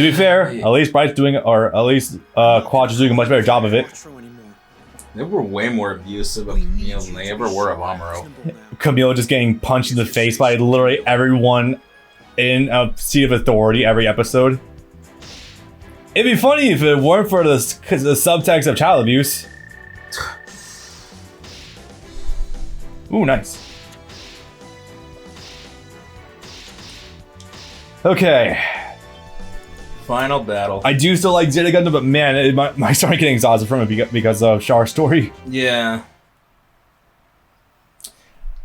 To be fair, at least Bright's doing, or at least Quad's doing a much better job of it. They were way more abusive of Kamille than they ever were of Amuro. Kamille just getting punched in the face by literally everyone in a seat of authority every episode. It'd be funny if it weren't for the subtext of child abuse. Ooh, nice. Okay. Final battle. I do still like Zeta Gundam, but man, I started getting exhausted from it because of Char's story. Yeah.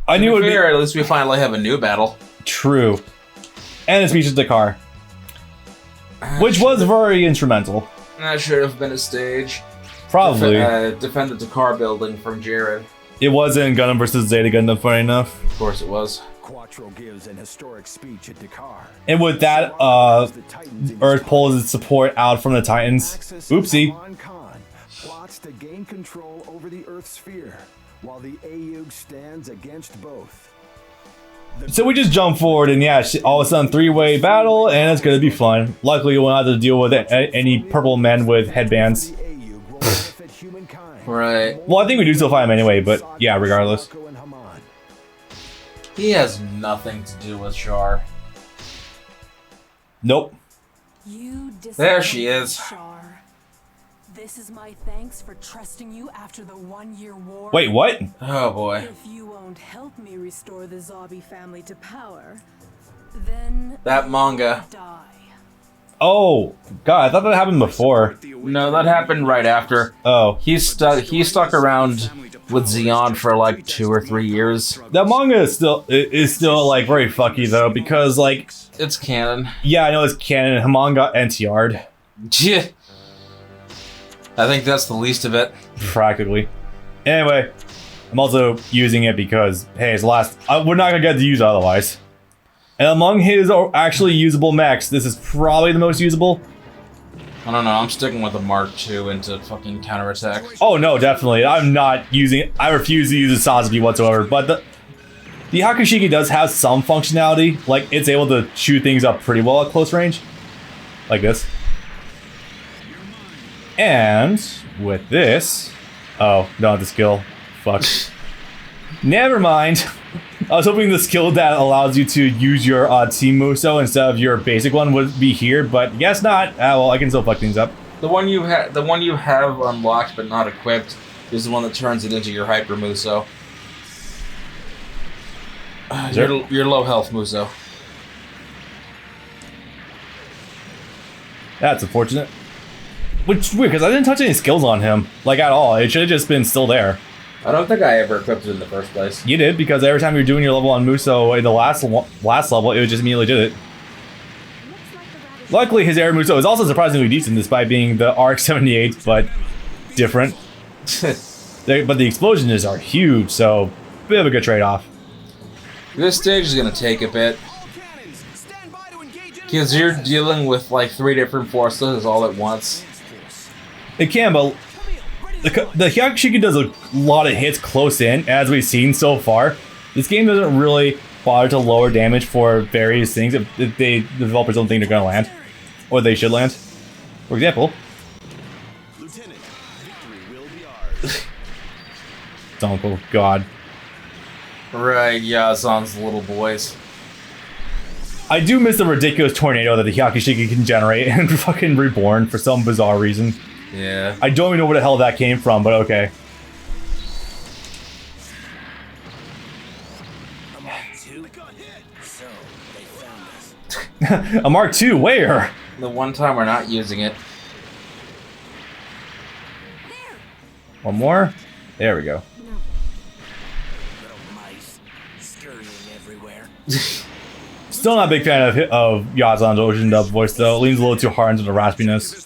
I knew it would be fair, at least we finally have a new battle. True. And a speech to Char. Which was very instrumental. That should have been a stage. Probably. Defend the Char building from Jared. It wasn't Gundam versus Zeta Gundam, funny enough. Of course it was. Quattro gives an historic speech at Dakar. And with that, Earth pulls its support out from the Titans. Oopsie. Plots to gain control over the Earth sphere, while the AUG stands against both. So we just jump forward and yeah, all of a sudden three-way battle and it's gonna be fun. Luckily we won't have to deal with any purple men with headbands. Right. Well, I think we do still fight him anyway, but yeah, regardless. He has nothing to do with Char. Nope. There she is. Char. This is my thanks for trusting you after the 1-year war. Wait, what? Oh boy. If you won't help me restore the Zombie family to power, then that manga. Die. Oh, God, I thought that happened before. No, that happened right after. Oh. He stuck around with Zeon for like 2 or 3 years. That manga is still like very fucky though, because like it's canon. Yeah, I know it's canon. Manga NTR'd. Yeah. I think that's the least of it. Practically. Anyway, I'm also using it because hey, it's the last. We're not gonna get to use it otherwise. And among his actually usable mechs, this is probably the most usable. I don't know, I'm sticking with the Mark II into fucking counterattack. Oh no, definitely. I'm not using it. I refuse to use the Sasuke whatsoever, but the Hakushiki does have some functionality. Like, it's able to shoot things up pretty well at close range. Like this. And with this... Oh, not the skill. Fuck. Never mind. I was hoping the skill that allows you to use your Team Muso instead of your basic one would be here, but guess not. Ah, well, I can still fuck things up. The one you have unlocked but not equipped is the one that turns it into your Hyper Muso. Your low health Muso. That's unfortunate. Which is weird, because I didn't touch any skills on him, like at all. It should have just been still there. I don't think I ever equipped it in the first place. You did, because every time you're doing your level on Muso in the last level, it would just immediately did it. Luckily, his Air Muso is also surprisingly decent, despite being the RX-78, but different. But the explosions are huge, so bit of a good trade-off. This stage is gonna take a bit. Because you're dealing with like 3 different forces all at once. It can, but the Hyakushiki does a lot of hits close in, as we've seen so far. This game doesn't really bother to lower damage for various things if the developers don't think they're going to land. Or they should land. For example... Lieutenant, victory will be ours. Uncle God. Right, Yazan's little boys. I do miss the ridiculous tornado that the Hyakushiki can generate and fucking reborn for some bizarre reason. Yeah. I don't even know where the hell that came from, but okay. A Mark II, where? The one time we're not using it. One more? There we go. Still not a big fan of Yazan's Ocean Dub voice, though. It leans a little too hard into the raspiness.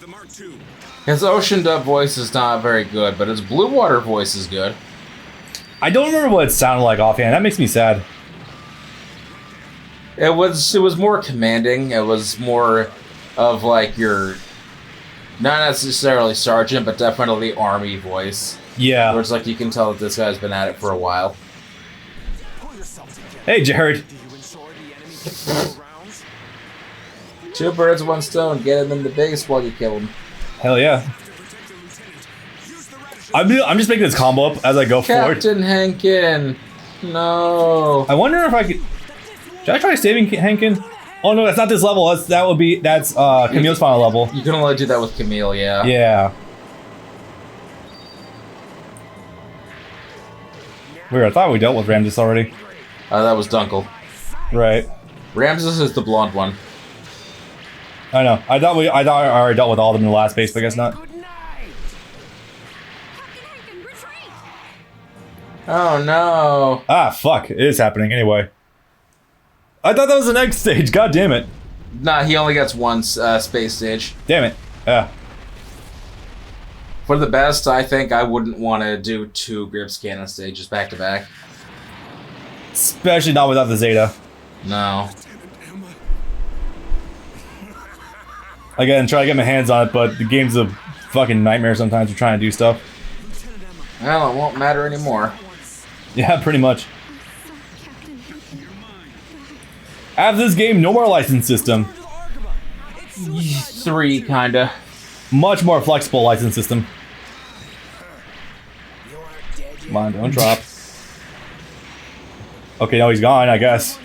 His Ocean Dub voice is not very good, but his Blue Water voice is good. I don't remember what it sounded like offhand. That makes me sad. It was more commanding. It was more of like your, not necessarily sergeant, but definitely army voice. Yeah. Where it's like you can tell that this guy's been at it for a while. Hey, Jared. Two birds, one stone. Get him in the base while you kill him. Hell yeah. I'm just making this combo up as I go forward. Captain Henkin. No. I wonder if I could. Should I try saving Henkin? Oh no, that's not this level. That's Camille's final level. You can only do that with Kamille, yeah. Yeah. Weird. I thought we dealt with Ramses already. That was Dunkel. Right. Ramses is the blonde one. I know. I thought I already dealt with all of them in the last base, but I guess not. Oh no. Ah, fuck. It is happening anyway. I thought that was the next stage. God damn it. Nah, he only gets one space stage. Damn it. Yeah. For the best, I think I wouldn't want to do 2 Grips Cannon stages back to back. Especially not without the Zeta. No. Again, try to get my hands on it, but the game's a fucking nightmare sometimes for trying to do stuff. Well, it won't matter anymore. Yeah, pretty much. After this game, no more license system. 3, kinda. Much more flexible license system. Come on, don't drop. Okay, now he's gone, I guess.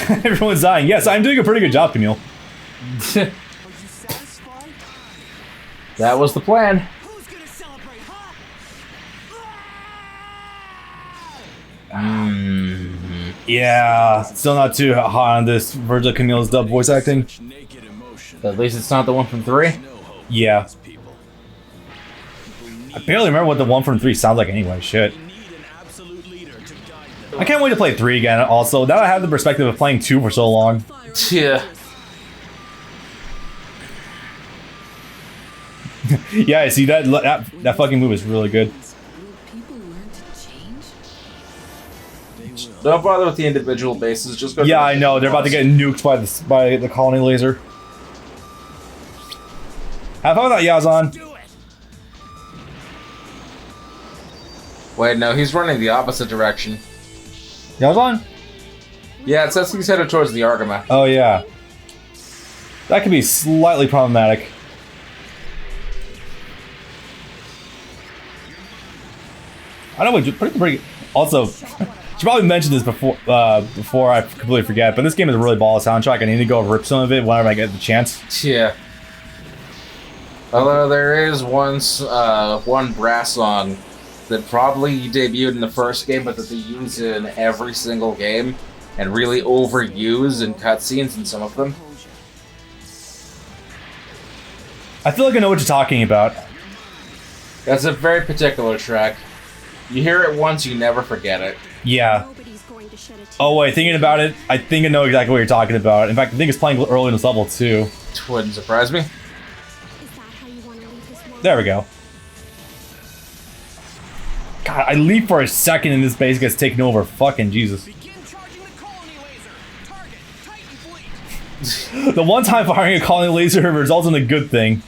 Everyone's dying. Yes, I'm doing a pretty good job, Kamille. That was the plan. Yeah, still not too hot on this Virgil Camille's dub voice acting. At least it's not the one from 3. Yeah. I barely remember what the one from 3 sounds like anyway, shit. I can't wait to play 3 again also. Now I have the perspective of playing 2 for so long. Yeah. Yeah, see that fucking move is really good. Don't bother with the individual bases, just go. Yeah, I know, they're about to get nuked by the colony laser. Have fun with that, Yazan. Wait, no, he's running the opposite direction. Yazan? Yeah, it says he's headed towards the Argama. Oh yeah. That could be slightly problematic. I know we pretty. Also, should probably mention this before I completely forget. But this game is a really baller soundtrack. I need to go rip some of it whenever I get the chance. Yeah. Although there is one brass song that probably debuted in the first game, but that they use in every single game, and really overuse in cutscenes in some of them. I feel like I know what you're talking about. That's a very particular track. You hear it once, you never forget it. Yeah. Oh wait, thinking about it, I think I know exactly what you're talking about. In fact, I think it's playing early in this level too. Wouldn't surprise me. There we go. God, I leap for a second and this base gets taken over. Fucking Jesus. The one time firing a colony laser results in a good thing.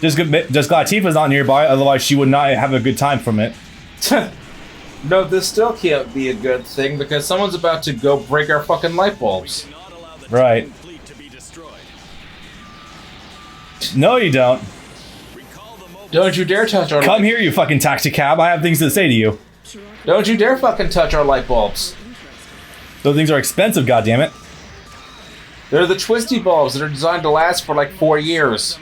Just glad Tifa's not nearby, otherwise she would not have a good time from it. No, this still can't be a good thing because someone's about to go break our fucking light bulbs. Right. No, you don't. Don't you dare touch our Come here, you fucking taxi cab. I have things to say to you. Don't you dare fucking touch our light bulbs. Those things are expensive, goddammit. They're the twisty bulbs that are designed to last for like 4 years.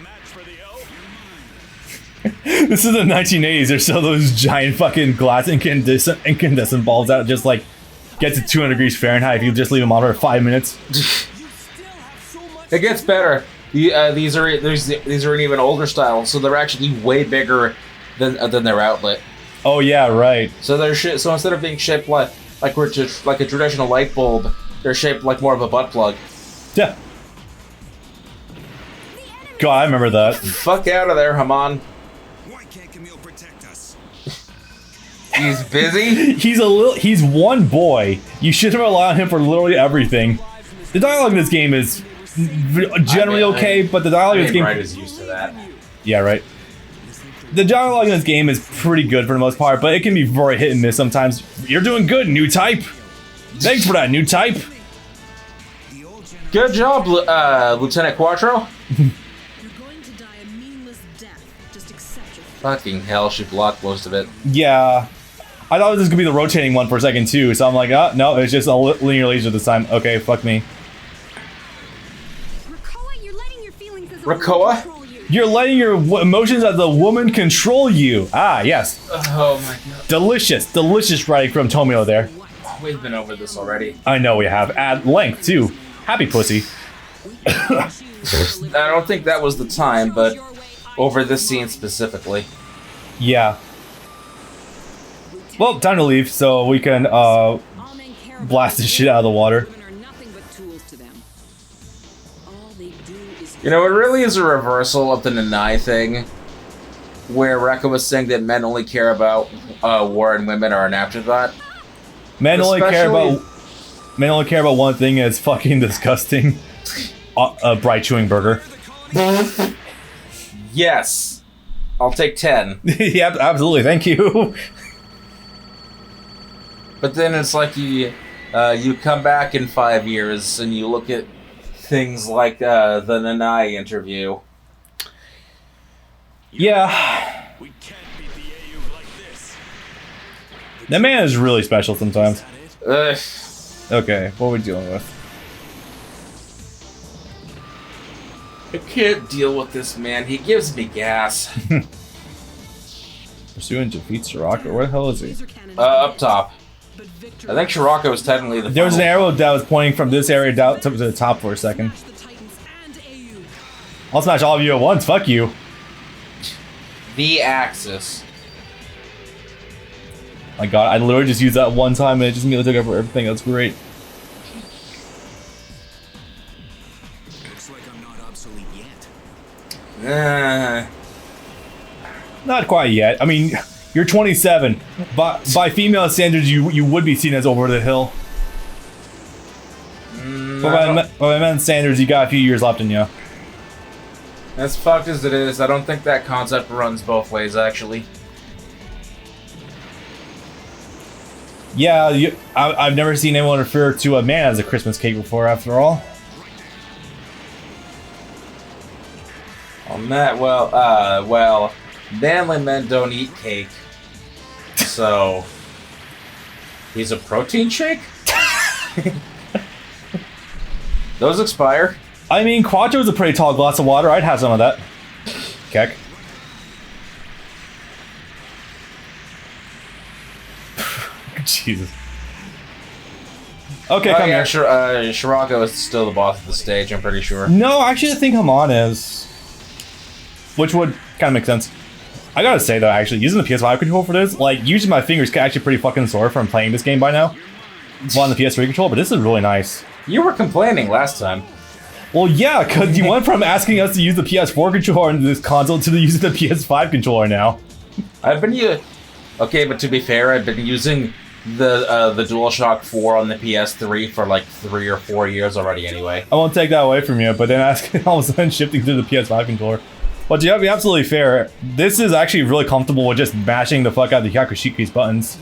This is the 1980s. There's still those giant fucking glass incandescent bulbs that just like get to 200 degrees Fahrenheit if you just leave them on for 5 minutes. It gets better. These are an even older style, so they're actually way bigger than their outlet. Oh yeah, right. So so instead of being shaped like a traditional light bulb, they're shaped like more of a butt plug. Yeah. God, I remember that. Fuck out of there, Haman. Why can't Kamille protect us? He's busy. He's one boy. You shouldn't rely on him for literally everything. The dialogue in this game is generally okay, but the dialogue in this game... Right is used to that. Yeah, right. The dialogue in this game is pretty good for the most part, but it can be very hit and miss sometimes. You're doing good, new type. Thanks for that new type. Good job, Lieutenant Quattro. You're going to die a meaningless death. Just accept your fate. Fucking hell, she blocked most of it. Yeah. I thought this was gonna be the rotating one for a second too, so I'm like, oh, no, it's just a linear laser this time. Okay, fuck me. Rakoa, you're letting your feelings as a Rakoa? woman control you. You're letting your emotions as a woman control you. Ah, yes. Oh my god. Delicious, delicious writing from Tomio there. We've been over this already. I know we have. At length, too. Happy pussy. I don't think that was the time, but over this scene specifically. Yeah. Well, time to leave so we can blast this shit out of the water. You know, it really is a reversal of the Nanai thing, where Rekka was saying that men only care about war and women are an afterthought. Men only care about one thing, and it's fucking disgusting. A bright chewing burger. Yes. I'll take 10. Yep, absolutely, thank you. But then it's like you come back in 5 years and you look at things like the Nanai interview. Yeah. We can't beat the AU like this. That man is really special sometimes. Ugh. Okay, what are we dealing with? I can't deal with this man. He gives me gas. Pursuing defeats Srirocco. Where the hell is he? Up top. I think Srirocco was technically the There was an final. arrow that was pointing from this area down to the top for a second. I'll smash all of you at once. Fuck you. The Axis. My god, I literally just used that one time and it just immediately took over everything. That's great. Looks like I'm not obsolete yet. Not quite yet. I mean, you're 27. By female standards, you would be seen as over the hill. But by men's standards, you got a few years left in you. As fucked as it is, I don't think that concept runs both ways, actually. Yeah, I've never seen anyone refer to a man as a Christmas cake before, after all. On that, well, manly men don't eat cake. So, he's a protein shake? Those expire. I mean, Quattro's a pretty tall glass of water. I'd have some of that. Keck. Jesus. Okay, come yeah, here. Srirocco is still the boss of the stage, I'm pretty sure. No, actually, I think Hamon is. Which would kind of make sense. I gotta say, though, actually, using the PS5 control for this, like, using my fingers is actually pretty fucking sore from playing this game by now. Well, on the PS3 control, but this is really nice. You were complaining last time. Well, yeah, because you went from asking us to use the PS4 controller in this console to using the PS5 controller now. I've been okay, but to be fair, I've been using the DualShock 4 on the PS3 for like 3 or 4 years already anyway. I won't take that away from you, but then all of a sudden shifting to the PS5 controller. But to be absolutely fair, this is actually really comfortable with just mashing the fuck out of the Hyakushiki's buttons.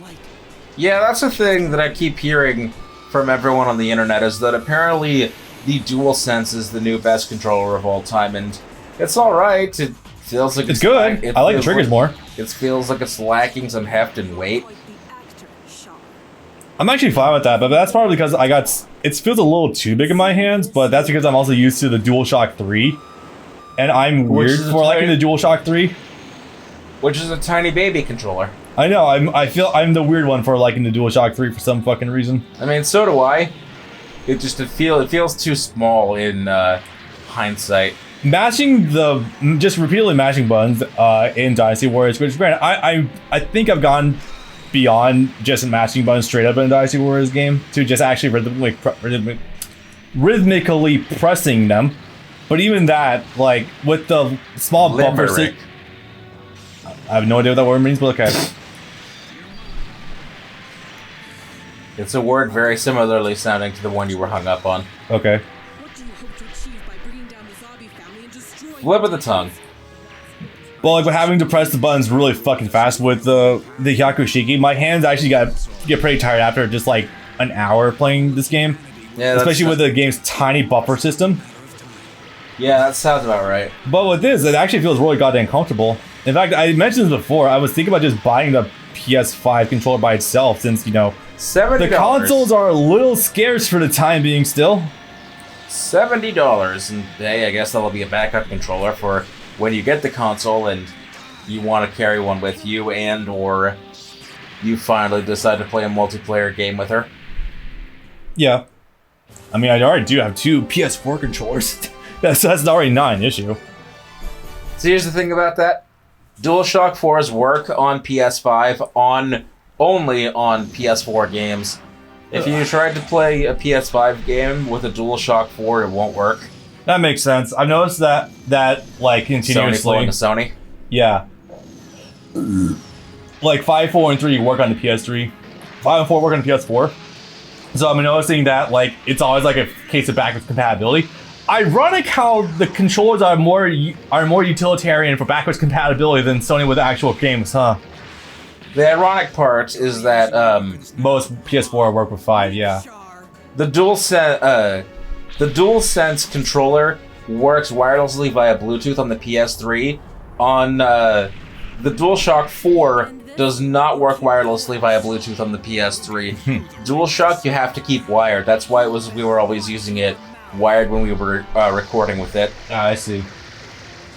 Yeah, that's the thing that I keep hearing from everyone on the internet, is that apparently the DualSense is the new best controller of all time, and it's alright. It feels like It's good. I like the triggers more. It feels like it's lacking some heft and weight. I'm actually fine with that, but that's probably because it feels a little too big in my hands, but that's because I'm also used to the DualShock 3. And I'm weird for liking the DualShock 3. Which is a tiny baby controller. I know, I feel I'm the weird one for liking the DualShock 3 for some fucking reason. I mean, so do I. It feels too small in hindsight. Just repeatedly mashing buttons in Dynasty Warriors, which granted, I think I've gone beyond just mashing buttons straight up in a Dynasty Warriors game to just actually rhythmically pressing them. But even that, like, with the small buffer... I have no idea what that word means, but okay. It's a word very similarly sounding to the one you were hung up on. Okay. What do you hope to achieve by bringing down the Zabi family and destroying Flip of the tongue. Well, like, with having to press the buttons really fucking fast with the Hyakushiki, my hands actually get pretty tired after just, like, an hour playing this game. Yeah, Especially with the game's tiny buffer system. Yeah, that sounds about right. But with this, it actually feels really goddamn comfortable. In fact, I mentioned this before, I was thinking about just buying the PS5 controller by itself since, you know, $70. the consoles are a little scarce for the time being still. $70, and hey, I guess that'll be a backup controller for when you get the console and you want to carry one with you, and or you finally decide to play a multiplayer game with her. Yeah. I mean, I already do have 2 PS4 controllers. that's already not an issue. So here's the thing about that. DualShock 4s work on PS5 only on PS4 games. If you tried to play a PS5 game with a DualShock 4, it won't work. That makes sense. I've noticed that like continuously. Sony pulling the Sony. Yeah. Like 5, 4, and 3 work on the PS3. 5 and 4 work on the PS4. So I'm noticing that like it's always like a case of backwards compatibility. Ironic how the controllers are more utilitarian for backwards compatibility than Sony with actual games, huh? The ironic part is that Most PS4 work with 5, yeah. the DualSense controller works wirelessly via Bluetooth on the PS3. On the DualShock 4 does not work wirelessly via Bluetooth on the PS3. DualShock you have to keep wired. That's why we were always using it wired when we were recording with it. Ah, I see.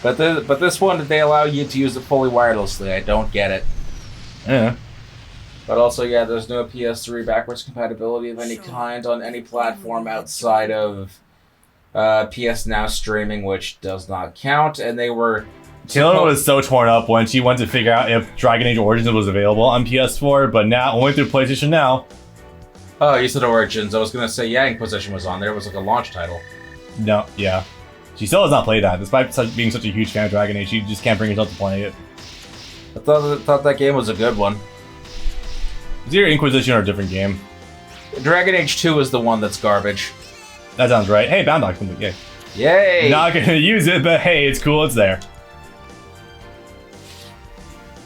But this one they allow you to use it fully wirelessly. I don't get it. Yeah. But also, yeah, there's no PS3 backwards compatibility of any kind on any platform outside of PS Now streaming, which does not count. And they were... Taylor was so torn up when she went to figure out if Dragon Age Origins was available on PS4, but now only through PlayStation Now. Oh, you said Origins. I was going to say, yeah, Inquisition was on there. It was like a launch title. No, yeah. She still has not played that. Despite being such a huge fan of Dragon Age, she just can't bring herself to play it. I thought that game was a good one. It's either Inquisition or a different game. Dragon Age 2 is the one that's garbage. That sounds right. Hey, Bound Dog's complete. Yay. Yay! Not gonna use it, but hey, it's cool. It's there.